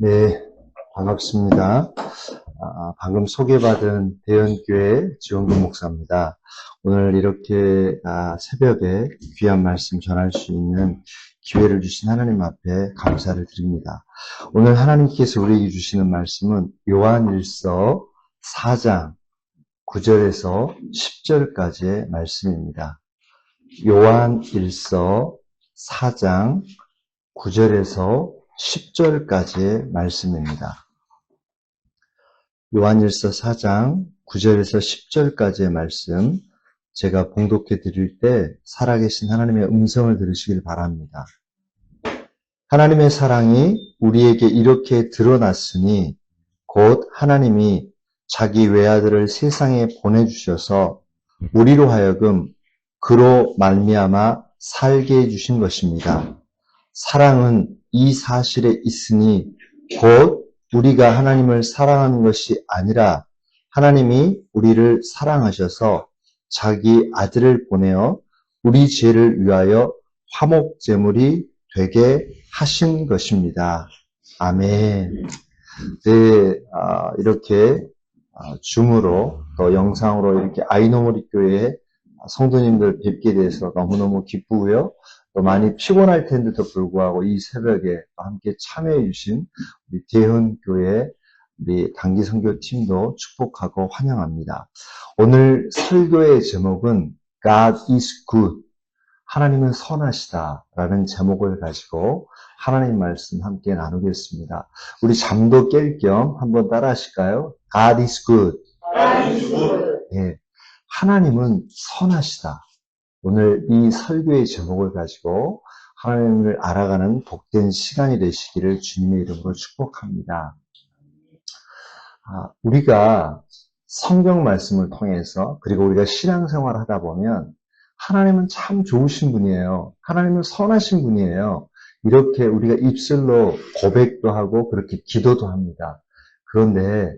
네, 반갑습니다. 방금 소개받은 대연교회 지원근 목사입니다. 오늘 이렇게 새벽에 귀한 말씀 전할 수 있는 기회를 주신 하나님 앞에 감사를 드립니다. 오늘 하나님께서 우리에게 주시는 말씀은 요한일서 4장 9절에서 10절까지의 말씀입니다. 요한일서 4장 9절에서 10절까지의 말씀입니다. 요한일서 4장 9절에서 10절까지의 말씀, 제가 봉독해 드릴 때 살아계신 하나님의 음성을 들으시길 바랍니다. 하나님의 사랑이 우리에게 이렇게 드러났으니 곧 하나님이 자기 외아들을 세상에 보내주셔서 우리로 하여금 그로 말미암아 살게 해주신 것입니다. 사랑은 이 사실에 있으니 곧 우리가 하나님을 사랑하는 것이 아니라 하나님이 우리를 사랑하셔서 자기 아들을 보내어 우리 죄를 위하여 화목제물이 되게 하신 것입니다. 아멘. 네, 이렇게 줌으로 또 영상으로 이렇게 아이노모리 교회 성도님들 뵙게 돼서 너무너무 기쁘고요. 또 많이 피곤할 텐데도 불구하고 이 새벽에 함께 참여해 주신 우리 대현교회 우리 단기 선교팀도 축복하고 환영합니다. 오늘 설교의 제목은 God is good. 하나님은 선하시다 라는 제목을 가지고 하나님 말씀 함께 나누겠습니다. 우리 잠도 깰 겸 한번 따라 하실까요? God is good. God is good. 예, 하나님은 선하시다. 오늘 이 설교의 제목을 가지고 하나님을 알아가는 복된 시간이 되시기를 주님의 이름으로 축복합니다. 우리가 성경 말씀을 통해서 그리고 우리가 신앙생활을 하다 보면 하나님은 참 좋으신 분이에요. 하나님은 선하신 분이에요. 이렇게 우리가 입술로 고백도 하고 그렇게 기도도 합니다. 그런데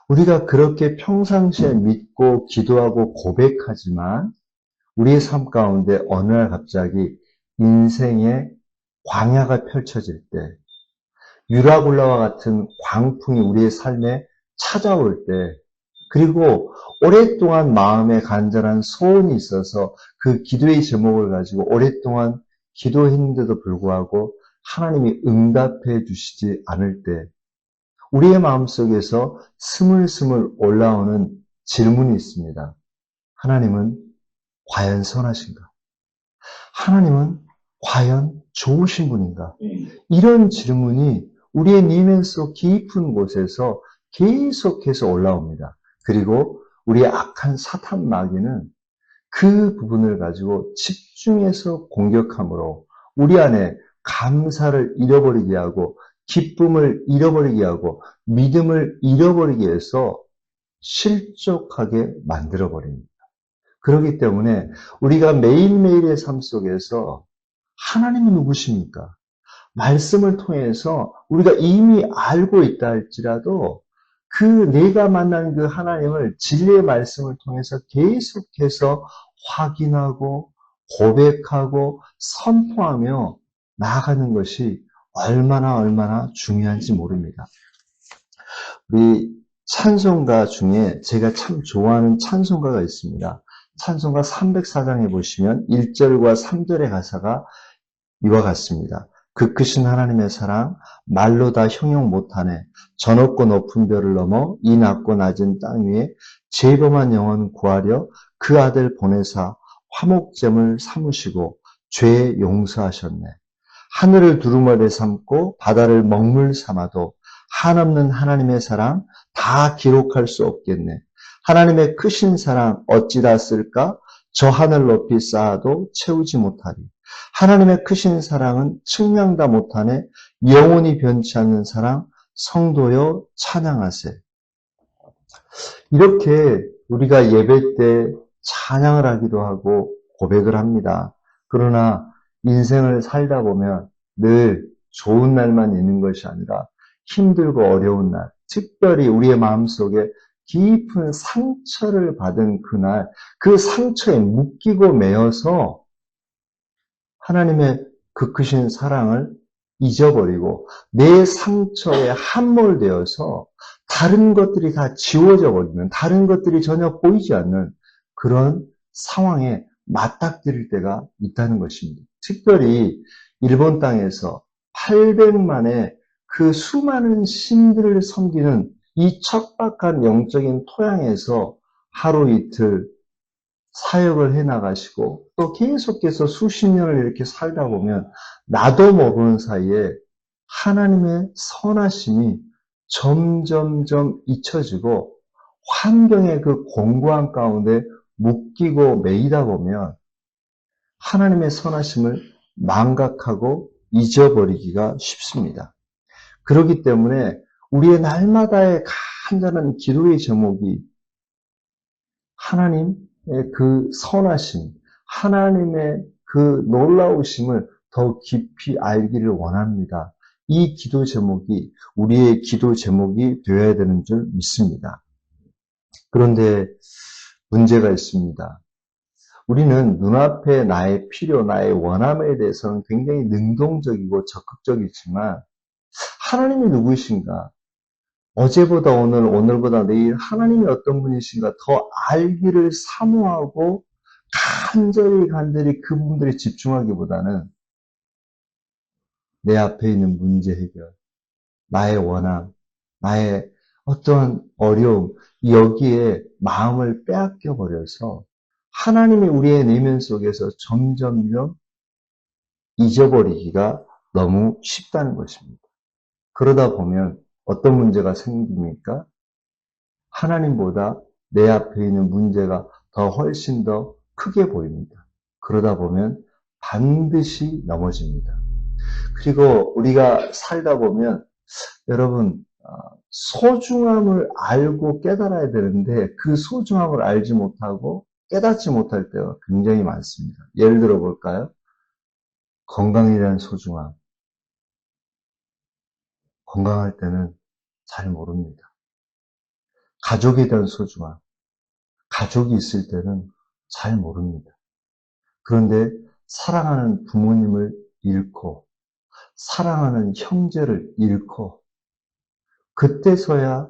우리가 그렇게 평상시에 믿고 기도하고 고백하지만 우리의 삶 가운데 어느 날 갑자기 인생의 광야가 펼쳐질 때, 유라굴라와 같은 광풍이 우리의 삶에 찾아올 때, 그리고 오랫동안 마음에 간절한 소원이 있어서 그 기도의 제목을 가지고 오랫동안 기도했는데도 불구하고 하나님이 응답해 주시지 않을 때, 우리의 마음속에서 스물스물 올라오는 질문이 있습니다. 하나님은 과연 선하신가? 하나님은 과연 좋으신 분인가? 이런 질문이 우리의 내면 속 깊은 곳에서 계속해서 올라옵니다. 그리고 우리의 악한 사탄 마귀는 그 부분을 가지고 집중해서 공격함으로 우리 안에 감사를 잃어버리게 하고 기쁨을 잃어버리게 하고 믿음을 잃어버리게 해서 실족하게 만들어버립니다. 그렇기 때문에 우리가 매일매일의 삶 속에서 하나님은 누구십니까? 말씀을 통해서 우리가 이미 알고 있다 할지라도 그 내가 만난 그 하나님을 진리의 말씀을 통해서 계속해서 확인하고 고백하고 선포하며 나아가는 것이 얼마나 중요한지 모릅니다. 우리 찬송가 중에 제가 참 좋아하는 찬송가가 있습니다. 찬송가 304장에 보시면 1절과 3절의 가사가 이와 같습니다. 그 크신 하나님의 사랑 말로 다 형용 못하네. 저 높고 높은 별을 넘어 이 낮고 낮은 땅 위에 죄범한 영혼 구하려 그 아들 보내사 화목제물 삼으시고 죄 용서하셨네. 하늘을 두루마리 삼고 바다를 먹물 삼아도 한없는 하나님의 사랑 다 기록할 수 없겠네. 하나님의 크신 사랑 어찌다 쓸까? 저 하늘 높이 쌓아도 채우지 못하리. 하나님의 크신 사랑은 측량다 못하네. 영원히 변치 않는 사랑 성도여 찬양하세. 이렇게 우리가 예배 때 찬양을 하기도 하고 고백을 합니다. 그러나 인생을 살다 보면 늘 좋은 날만 있는 것이 아니라 힘들고 어려운 날, 특별히 우리의 마음속에 깊은 상처를 받은 그날, 그 상처에 묶이고 매여서 하나님의 그 크신 사랑을 잊어버리고 내 상처에 함몰되어서 다른 것들이 다 지워져 버리는, 다른 것들이 전혀 보이지 않는 그런 상황에 맞닥뜨릴 때가 있다는 것입니다. 특별히 일본 땅에서 800만의 그 수많은 신들을 섬기는 이 척박한 영적인 토양에서 하루 이틀 사역을 해나가시고 또 계속해서 수십 년을 이렇게 살다 보면 나도 모르는 사이에 하나님의 선하심이 점점점 잊혀지고 환경의 그 공고한 가운데 묶이고 매이다 보면 하나님의 선하심을 망각하고 잊어버리기가 쉽습니다. 그렇기 때문에 우리의 날마다의 간절한 기도의 제목이 하나님의 그 선하심, 하나님의 그 놀라우심을 더 깊이 알기를 원합니다. 이 기도 제목이 우리의 기도 제목이 되어야 되는 줄 믿습니다. 그런데 문제가 있습니다. 우리는 눈앞에 나의 필요, 나의 원함에 대해서는 굉장히 능동적이고 적극적이지만 하나님이 누구이신가? 어제보다 오늘, 오늘보다 내일 하나님이 어떤 분이신가 더 알기를 사모하고 간절히 그분들이 집중하기보다는 내 앞에 있는 문제 해결, 나의 원함, 나의 어떠한 어려움, 여기에 마음을 빼앗겨 버려서 하나님이 우리의 내면 속에서 점점점 잊어버리기가 너무 쉽다는 것입니다. 그러다 보면 어떤 문제가 생깁니까? 하나님보다 내 앞에 있는 문제가 더 훨씬 더 크게 보입니다. 그러다 보면 반드시 넘어집니다. 그리고 우리가 살다 보면 여러분 소중함을 알고 깨달아야 되는데 그 소중함을 알지 못하고 깨닫지 못할 때가 굉장히 많습니다. 예를 들어 볼까요? 건강에 대한 소중함. 건강할 때는 잘 모릅니다. 가족에 대한 소중함. 가족이 있을 때는 잘 모릅니다. 그런데 사랑하는 부모님을 잃고 사랑하는 형제를 잃고 그때서야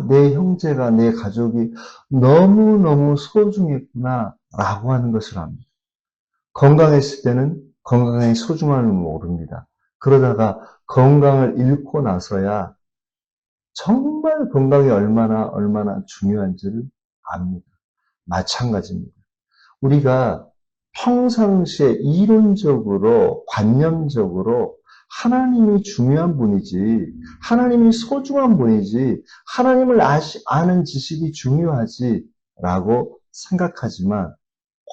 내 형제가 내 가족이 너무너무 소중했구나 라고 하는 것을 압니다. 건강했을 때는 건강의 소중함을 모릅니다. 그러다가 건강을 잃고 나서야 정말 건강이 얼마나 중요한지를 압니다. 마찬가지입니다. 우리가 평상시에 이론적으로, 관념적으로 하나님이 중요한 분이지, 하나님이 소중한 분이지, 하나님을 아는 지식이 중요하지 라고 생각하지만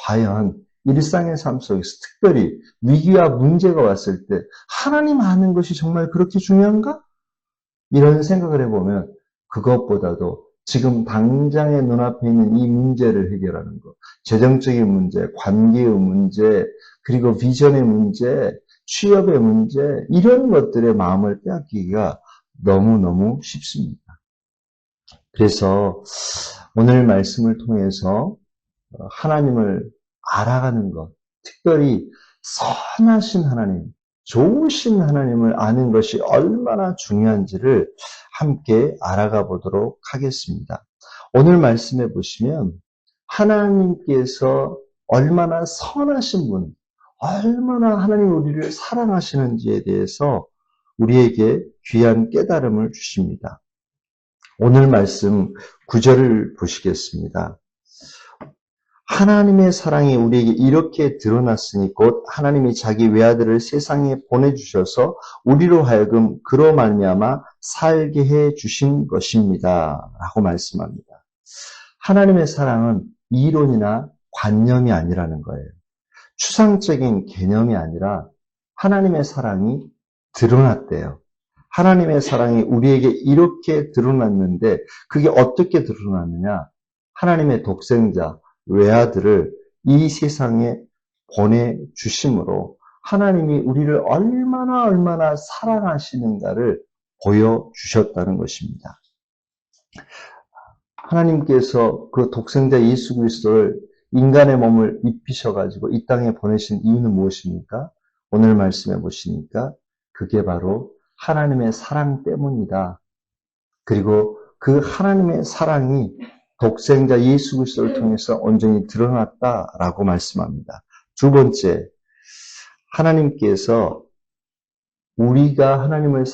과연 일상의 삶 속에서 특별히 위기와 문제가 왔을 때 하나님 아는 것이 정말 그렇게 중요한가? 이런 생각을 해보면 그것보다도 지금 당장의 눈앞에 있는 이 문제를 해결하는 것, 재정적인 문제, 관계의 문제, 그리고 비전의 문제, 취업의 문제, 이런 것들의 마음을 빼앗기기가 너무너무 쉽습니다. 그래서 오늘 말씀을 통해서 하나님을 알아가는 것, 특별히 선하신 하나님, 좋으신 하나님을 아는 것이 얼마나 중요한지를 함께 알아가 보도록 하겠습니다. 오늘 말씀해 보시면 하나님께서 얼마나 선하신 분, 얼마나 하나님 우리를 사랑하시는지에 대해서 우리에게 귀한 깨달음을 주십니다. 오늘 말씀 9절을 보시겠습니다. 하나님의 사랑이 우리에게 이렇게 드러났으니 곧 하나님이 자기 외아들을 세상에 보내주셔서 우리로 하여금 그로 말미암아 살게 해 주신 것입니다. 라고 말씀합니다. 하나님의 사랑은 이론이나 관념이 아니라는 거예요. 추상적인 개념이 아니라 하나님의 사랑이 드러났대요. 하나님의 사랑이 우리에게 이렇게 드러났는데 그게 어떻게 드러났느냐? 하나님의 독생자, 외아들을 이 세상에 보내주심으로 하나님이 우리를 얼마나 사랑하시는가를 보여주셨다는 것입니다. 하나님께서 그 독생자 예수 그리스도를 인간의 몸을 입히셔가지고 이 땅에 보내신 이유는 무엇입니까? 오늘 말씀해 보시니까 그게 바로 하나님의 사랑 때문이다. 그리고 그 하나님의 사랑이 독생자 예수 그리스도를 통해서 온전히 드러났다라고 말씀합니다. 두 번째, 하나님께서 우리가 하나님을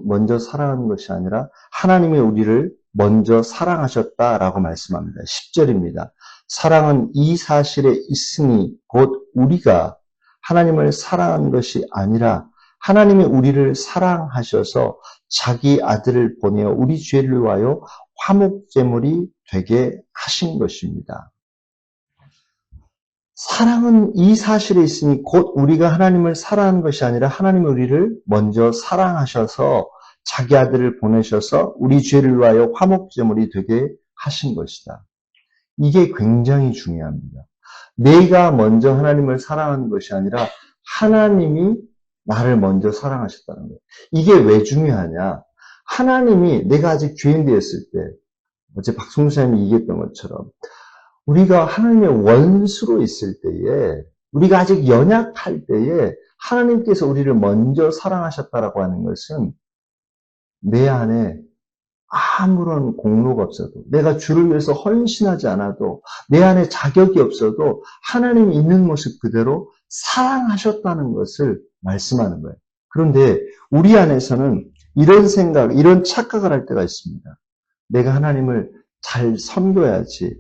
먼저 사랑한 것이 아니라 하나님이 우리를 먼저 사랑하셨다라고 말씀합니다. 10절입니다. 사랑은 이 사실에 있으니 곧 우리가 하나님을 사랑한 것이 아니라 하나님이 우리를 사랑하셔서 자기 아들을 보내어 우리 죄를 위하여 화목제물이 되게 하신 것입니다. 사랑은 이 사실에 있으니 곧 우리가 하나님을 사랑한 것이 아니라 하나님이 우리를 먼저 사랑하셔서 자기 아들을 보내셔서 우리 죄를 위하여 화목제물이 되게 하신 것이다. 이게 굉장히 중요합니다. 내가 먼저 하나님을 사랑하는 것이 아니라 하나님이 나를 먼저 사랑하셨다는 거예요. 이게 왜 중요하냐? 하나님이 내가 아직 죄인 되었을 때, 어제 박성수 사님이 얘기했던 것처럼 우리가 하나님의 원수로 있을 때에, 우리가 아직 연약할 때에 하나님께서 우리를 먼저 사랑하셨다라고 하는 것은 내 안에 아무런 공로가 없어도, 내가 주를 위해서 헌신하지 않아도, 내 안에 자격이 없어도 하나님이 있는 모습 그대로 사랑하셨다는 것을 말씀하는 거예요. 그런데 우리 안에서는 이런 생각, 이런 착각을 할 때가 있습니다. 내가 하나님을 잘 섬겨야지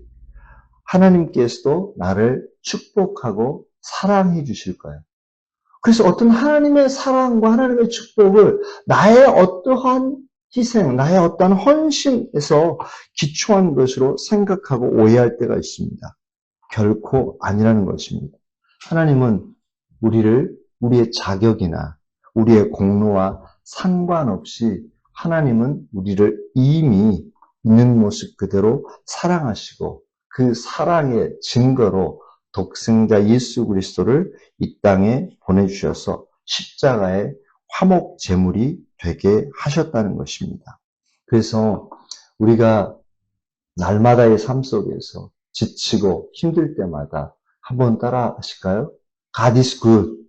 하나님께서도 나를 축복하고 사랑해 주실 거예요. 그래서 어떤 하나님의 사랑과 하나님의 축복을 나의 어떠한 희생, 나의 어떠한 헌신에서 기초한 것으로 생각하고 오해할 때가 있습니다. 결코 아니라는 것입니다. 하나님은 우리의 자격이나 우리의 공로와 상관없이 하나님은 우리를 이미 있는 모습 그대로 사랑하시고 그 사랑의 증거로 독생자 예수 그리스도를 이 땅에 보내주셔서 십자가의 화목 제물이 되게 하셨다는 것입니다. 그래서 우리가 날마다의 삶 속에서 지치고 힘들 때마다 한번 따라 하실까요? God is good.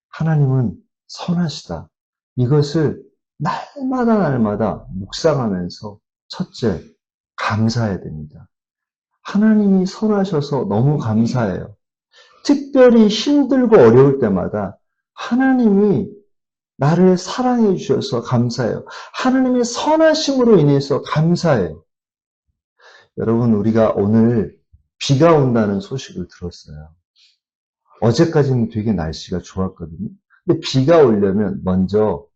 하나님은 선하시다. 이것을 날마다 묵상하면서 첫째, 감사해야 됩니다. 하나님이 선하셔서 너무 감사해요. 특별히 힘들고 어려울 때마다 하나님이 나를 사랑해 주셔서 감사해요. 하나님의 선하심으로 인해서 감사해요. 여러분, 우리가 오늘 비가 온다는 소식을 들었어요. 어제까지는 되게 날씨가 좋았거든요. 근데 비가 오려면 먼저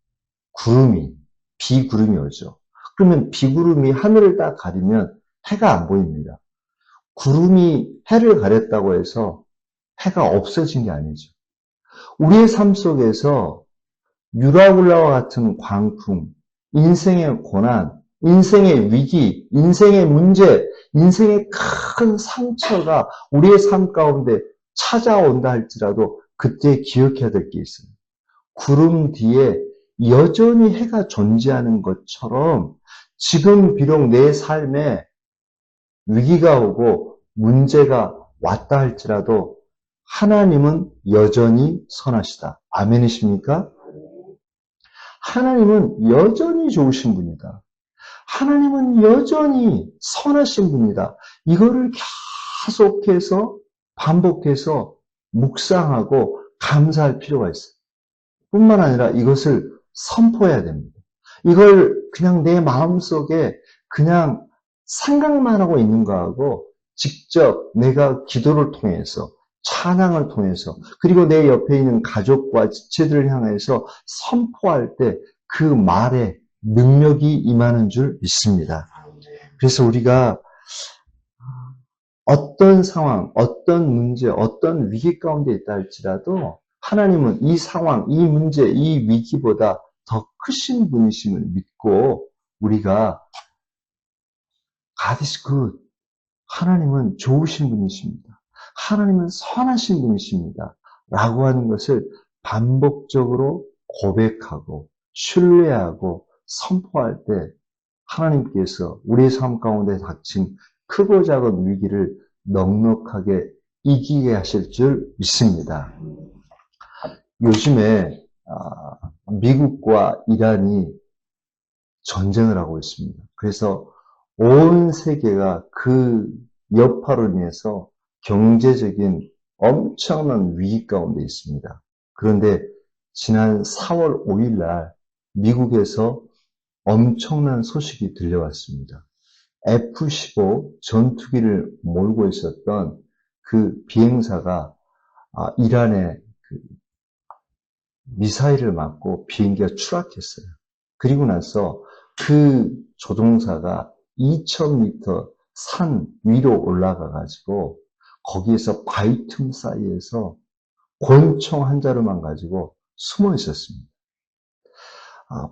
비구름이 오죠. 그러면 비구름이 하늘을 딱 가리면 해가 안 보입니다. 구름이 해를 가렸다고 해서 해가 없어진 게 아니죠. 우리의 삶 속에서 유라굴라와 같은 광풍, 인생의 고난, 인생의 위기, 인생의 문제, 인생의 큰 상처가 우리의 삶 가운데 찾아온다 할지라도 그때 기억해야 될 게 있어요. 구름 뒤에 여전히 해가 존재하는 것처럼 지금 비록 내 삶에 위기가 오고 문제가 왔다 할지라도 하나님은 여전히 선하시다. 아멘이십니까? 하나님은 여전히 좋으신 분이다. 하나님은 여전히 선하신 분이다. 이거를 계속해서 반복해서 묵상하고 감사할 필요가 있어요. 뿐만 아니라 이것을 선포해야 됩니다. 이걸 그냥 내 마음속에 그냥 생각만 하고 있는 거하고 직접 내가 기도를 통해서 찬양을 통해서 그리고 내 옆에 있는 가족과 지체들을 향해서 선포할 때 그 말에 능력이 임하는 줄 믿습니다. 그래서 우리가 어떤 상황, 어떤 문제, 어떤 위기 가운데 있다 할지라도 하나님은 이 상황, 이 문제, 이 위기보다 더 크신 분이심을 믿고 우리가 God is good. 하나님은 좋으신 분이십니다. 하나님은 선하신 분이십니다. 라고 하는 것을 반복적으로 고백하고 신뢰하고 선포할 때 하나님께서 우리의 삶 가운데 닥친 크고 작은 위기를 넉넉하게 이기게 하실 줄 믿습니다. 요즘에 미국과 이란이 전쟁을 하고 있습니다. 그래서 온 세계가 그 여파로 인해서 경제적인 엄청난 위기 가운데 있습니다. 그런데 지난 4월 5일 날 미국에서 엄청난 소식이 들려왔습니다. F-15 전투기를 몰고 있었던 그 비행사가 이란의 그 미사일을 맞고 비행기가 추락했어요. 그리고 나서 그 조종사가 2000m 산 위로 올라가 가지고 거기에서 바위 틈 사이에서 권총 한 자루만 가지고 숨어 있었습니다.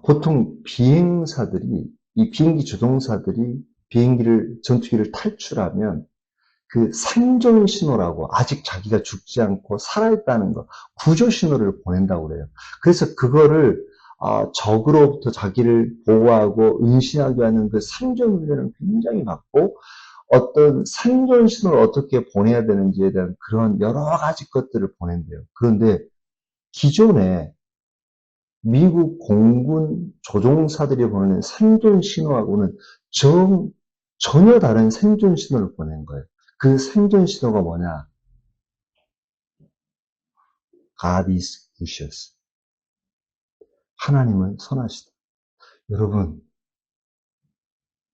보통 비행사들이, 이 비행기 조종사들이 전투기를 탈출하면 그 생존 신호라고 아직 자기가 죽지 않고 살아있다는 거, 구조 신호를 보낸다고 그래요. 그래서 그거를 적으로부터 자기를 보호하고 은신하게 하는 그 생존 훈련을 굉장히 받고 어떤 생존 신호를 어떻게 보내야 되는지에 대한 그런 여러 가지 것들을 보낸대요. 그런데 기존에 미국 공군 조종사들이 보내는 생존 신호하고는 전혀 다른 생존 신호를 보낸 거예요. 그 생존 신호가 뭐냐? God is gracious. 하나님은 선하시다. 여러분,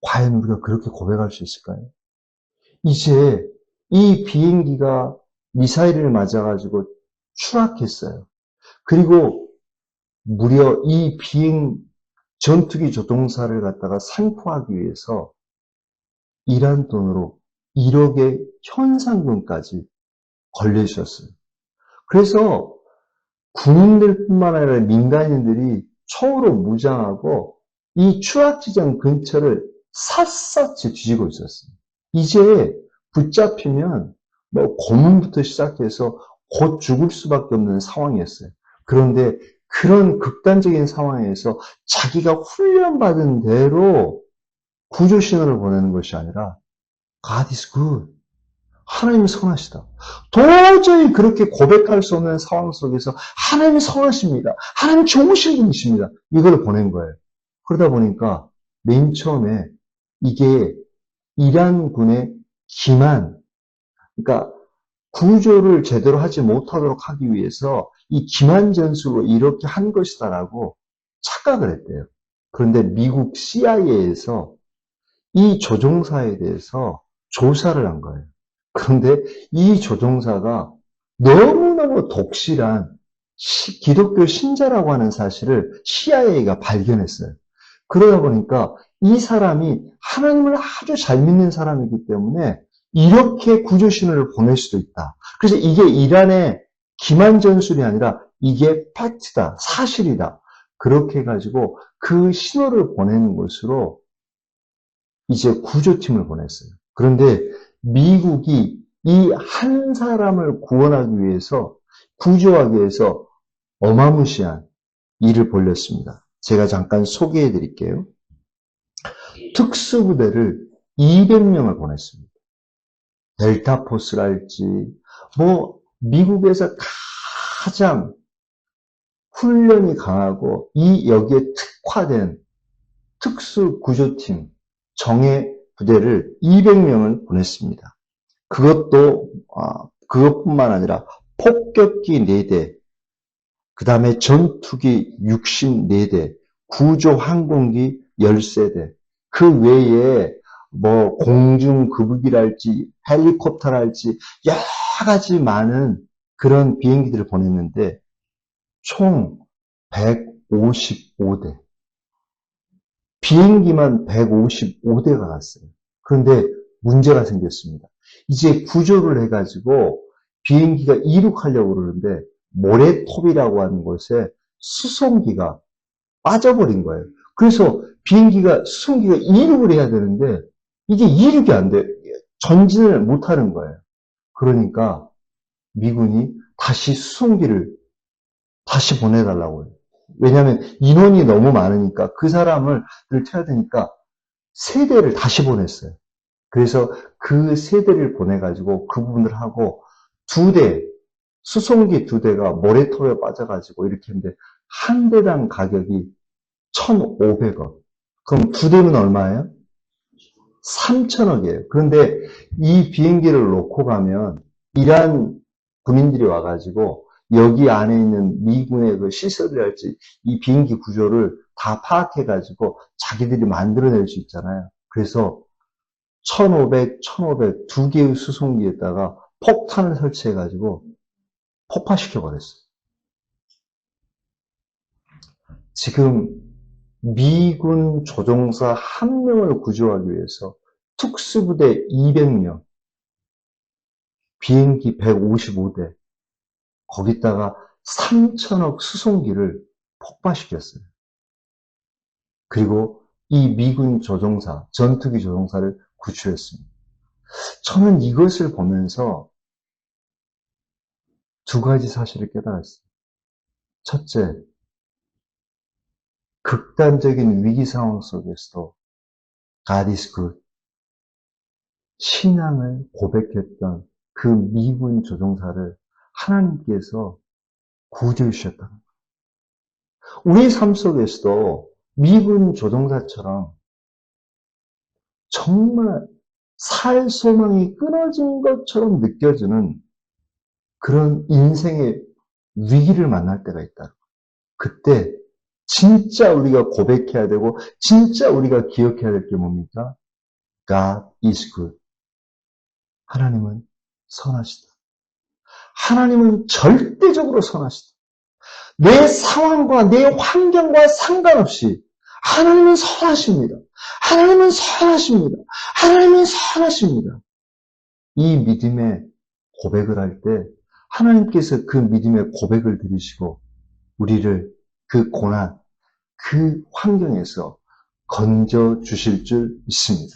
과연 우리가 그렇게 고백할 수 있을까요? 이제 이 비행기가 미사일을 맞아가지고 추락했어요. 그리고 무려 이 전투기 조종사를 갖다가 상포하기 위해서 이란 돈으로 1억의 현상금까지 걸려주셨어요. 그래서 군인들뿐만 아니라 민간인들이 총으로 무장하고 이 추락지점 근처를 샅샅이 뒤지고 있었어요. 이제 붙잡히면 뭐 고문부터 시작해서 곧 죽을 수밖에 없는 상황이었어요. 그런데 그런 극단적인 상황에서 자기가 훈련받은 대로 구조 신호를 보내는 것이 아니라 God is good. 하나님이 선하시다. 도저히 그렇게 고백할 수 없는 상황 속에서 하나님이 선하십니다. 하나님이 좋으신 분이십니다. 이걸 보낸 거예요. 그러다 보니까 맨 처음에 이게 이란군의 그러니까 구조를 제대로 하지 못하도록 하기 위해서 이 기만 전술로 이렇게 한 것이다라고 착각을 했대요. 그런데 미국 CIA에서 이 조종사에 대해서 조사를 한 거예요. 그런데 이 조종사가 너무너무 독실한 기독교 신자라고 하는 사실을 CIA가 발견했어요. 그러다 보니까 이 사람이 하나님을 아주 잘 믿는 사람이기 때문에 이렇게 구조 신호를 보낼 수도 있다. 그래서 이게 이란의 기만 전술이 아니라 이게 팩트다, 사실이다. 그렇게 해가지고 그 신호를 보내는 것으로 이제 구조팀을 보냈어요. 그런데 미국이 이 한 사람을 구원하기 위해서, 구조하기 위해서 어마무시한 일을 벌였습니다. 제가 잠깐 소개해 드릴게요. 특수부대를 200명을 보냈습니다. 델타포스랄지, 미국에서 가장 훈련이 강하고 여기에 특화된 특수구조팀, 정예 부대를 200명을 보냈습니다. 그것뿐만 아니라 폭격기 4대, 그 다음에 전투기 64대, 구조항공기 13대, 그 외에 공중급유기랄지 헬리콥터랄지 여러 가지 많은 그런 비행기들을 보냈는데 총 155대. 비행기만 155대가 갔어요. 그런데 문제가 생겼습니다. 이제 구조를 해가지고 비행기가 이륙하려고 그러는데 모래톱이라고 하는 곳에 수송기가 빠져버린 거예요. 그래서 수송기가 이륙을 해야 되는데 이게 이륙이 안 돼요. 전진을 못하는 거예요. 그러니까 미군이 다시 수송기를 다시 보내달라고 해요. 왜냐하면 인원이 너무 많으니까 그 사람을 태워야 되니까 3대를 다시 보냈어요. 그래서 그 3대를 보내가지고 그 부분을 하고 2대, 수송기 2대가 모래톱에 빠져가지고 이렇게 했는데 한 대당 가격이 1,500억. 그럼 두 대면 얼마예요? 3천억이에요. 그런데 이 비행기를 놓고 가면 이란 군인들이 와가지고 여기 안에 있는 미군의 그 시설이랄지 이 비행기 구조를 다 파악해가지고 자기들이 만들어낼 수 있잖아요. 그래서 1,500 두 개의 수송기에다가 폭탄을 설치해가지고 폭파시켜버렸어요. 지금 미군 조종사 1명을 구조하기 위해서 특수부대 200명, 비행기 155대, 거기다가 3천억 수송기를 폭파시켰어요. 그리고 이 미군 조종사, 전투기 조종사를 구출했습니다. 저는 이것을 보면서 두 가지 사실을 깨달았어요. 첫째, 극단적인 위기 상황 속에서도 God is good. 신앙을 고백했던 그 미군 조종사를 하나님께서 구조해 주셨다는 거예요. 우리 삶 속에서도 미군 조종사처럼 정말 살 소망이 끊어진 것처럼 느껴지는 그런 인생의 위기를 만날 때가 있다. 그때 진짜 우리가 고백해야 되고 진짜 우리가 기억해야 될 게 뭡니까? God is good. 하나님은 선하시다. 하나님은 절대적으로 선하시다. 내 상황과 내 환경과 상관없이 하나님은 선하십니다. 하나님은 선하십니다. 하나님은 선하십니다. 이 믿음의 고백을 할 때 하나님께서 그 믿음의 고백을 들으시고 우리를 그 고난, 그 환경에서 건져 주실 줄 믿습니다.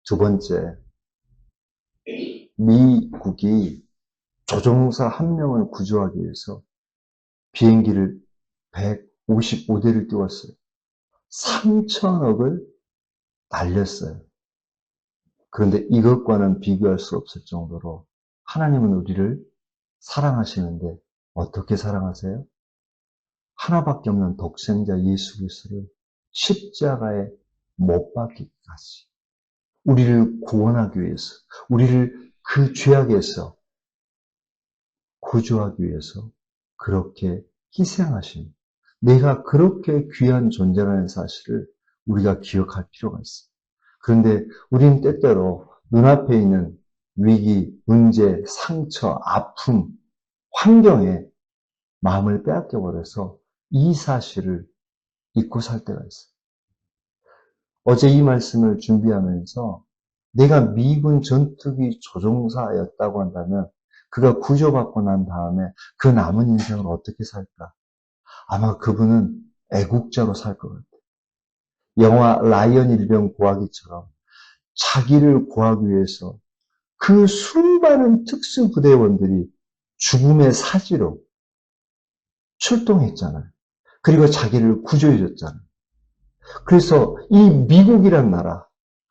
두 번째, 미국이 조종사 1명을 구조하기 위해서 비행기를 155대를 띄웠어요. 3천억을 날렸어요. 그런데 이것과는 비교할 수 없을 정도로 하나님은 우리를 사랑하시는데 어떻게 사랑하세요? 하나밖에 없는 독생자 예수 그리스도를 십자가에 못 박기까지 우리를 구원하기 위해서, 우리를 그 죄악에서 구조하기 위해서 그렇게 희생하신, 내가 그렇게 귀한 존재라는 사실을 우리가 기억할 필요가 있어요. 그런데 우리는 때때로 눈앞에 있는 위기, 문제, 상처, 아픔, 환경에 마음을 빼앗겨버려서 이 사실을 잊고 살 때가 있어요. 어제 이 말씀을 준비하면서 내가 미군 전투기 조종사였다고 한다면 그가 구조받고 난 다음에 그 남은 인생을 어떻게 살까? 아마 그분은 애국자로 살 것 같아요. 영화 라이언 일병 구하기처럼 자기를 구하기 위해서 그 수많은 특수부대원들이 죽음의 사지로 출동했잖아요. 그리고 자기를 구조해줬잖아요. 그래서 이 미국이란 나라,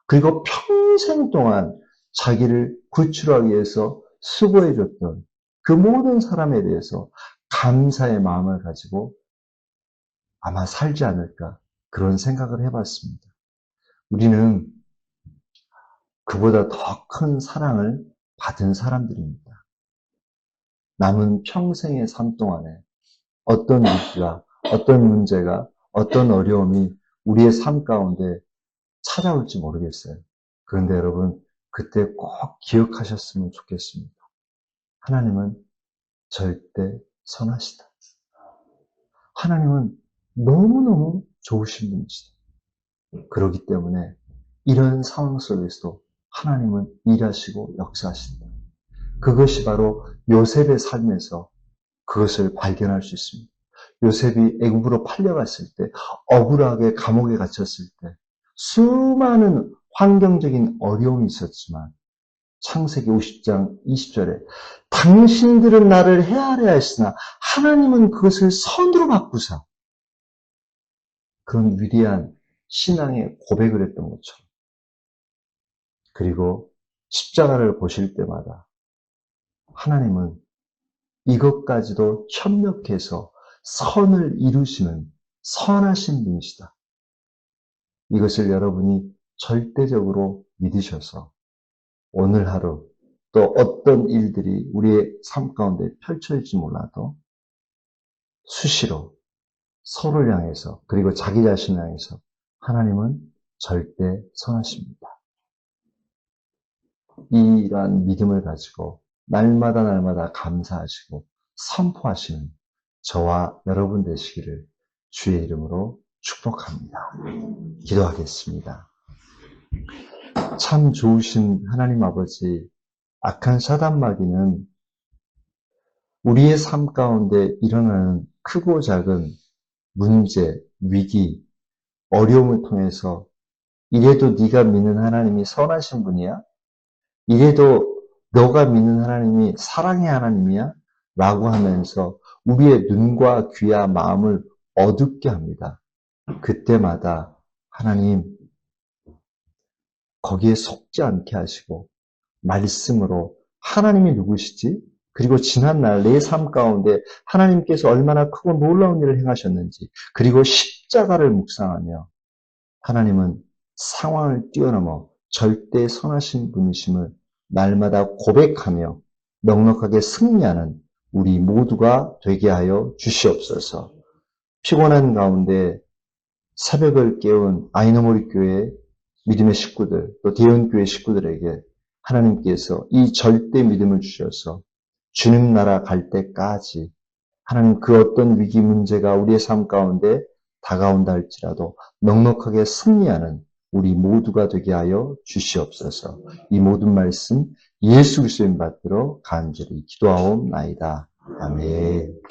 그리고 평생 동안 자기를 구출하기 위해서 수고해줬던 그 모든 사람에 대해서 감사의 마음을 가지고 아마 살지 않을까 그런 생각을 해봤습니다. 우리는 그보다 더 큰 사랑을 받은 사람들입니다. 남은 평생의 삶 동안에 어떤 위기가, 어떤 문제가, 어떤 어려움이 우리의 삶 가운데 찾아올지 모르겠어요. 그런데 여러분, 그때 꼭 기억하셨으면 좋겠습니다. 하나님은 절대 선하시다. 하나님은 너무너무 좋으신 분이시다. 그렇기 때문에 이런 상황 속에서도 하나님은 일하시고 역사하신다. 그것이 바로 요셉의 삶에서 그것을 발견할 수 있습니다. 요셉이 애굽으로 팔려갔을 때, 억울하게 감옥에 갇혔을 때 수많은 환경적인 어려움이 있었지만 창세기 50장 20절에 당신들은 나를 헤아려야 했으나 하나님은 그것을 선으로 바꾸사 그런 위대한 신앙의 고백을 했던 것처럼 그리고 십자가를 보실 때마다 하나님은 이것까지도 협력해서 선을 이루시는 선하신 분이시다. 이것을 여러분이 절대적으로 믿으셔서 오늘 하루 또 어떤 일들이 우리의 삶 가운데 펼쳐질지 몰라도 수시로 서로를 향해서 그리고 자기 자신을 향해서 하나님은 절대 선하십니다. 이러한 믿음을 가지고 날마다 감사하시고 선포하시는 저와 여러분 되시기를 주의 이름으로 축복합니다. 기도하겠습니다. 참 좋으신 하나님 아버지, 악한 사단마귀는 우리의 삶 가운데 일어나는 크고 작은 문제, 위기, 어려움을 통해서 이래도 네가 믿는 하나님이 선하신 분이야? 이래도 너가 믿는 하나님이 사랑의 하나님이야? 라고 하면서 우리의 눈과 귀와 마음을 어둡게 합니다. 그때마다 하나님 거기에 속지 않게 하시고 말씀으로 하나님이 누구시지? 그리고 지난날 내 삶 가운데 하나님께서 얼마나 크고 놀라운 일을 행하셨는지 그리고 십자가를 묵상하며 하나님은 상황을 뛰어넘어 절대 선하신 분이심을 날마다 고백하며 넉넉하게 승리하는 우리 모두가 되게 하여 주시옵소서. 피곤한 가운데 새벽을 깨운 아이너모리 교회 믿음의 식구들, 또 대연교회 식구들에게 하나님께서 이 절대 믿음을 주셔서 주님 나라 갈 때까지 하나님 그 어떤 위기 문제가 우리의 삶 가운데 다가온다 할지라도 넉넉하게 승리하는 우리 모두가 되게 하여 주시옵소서. 이 모든 말씀 예수 그리스도의 이름 받들어 간절히 기도하옵나이다. 아멘.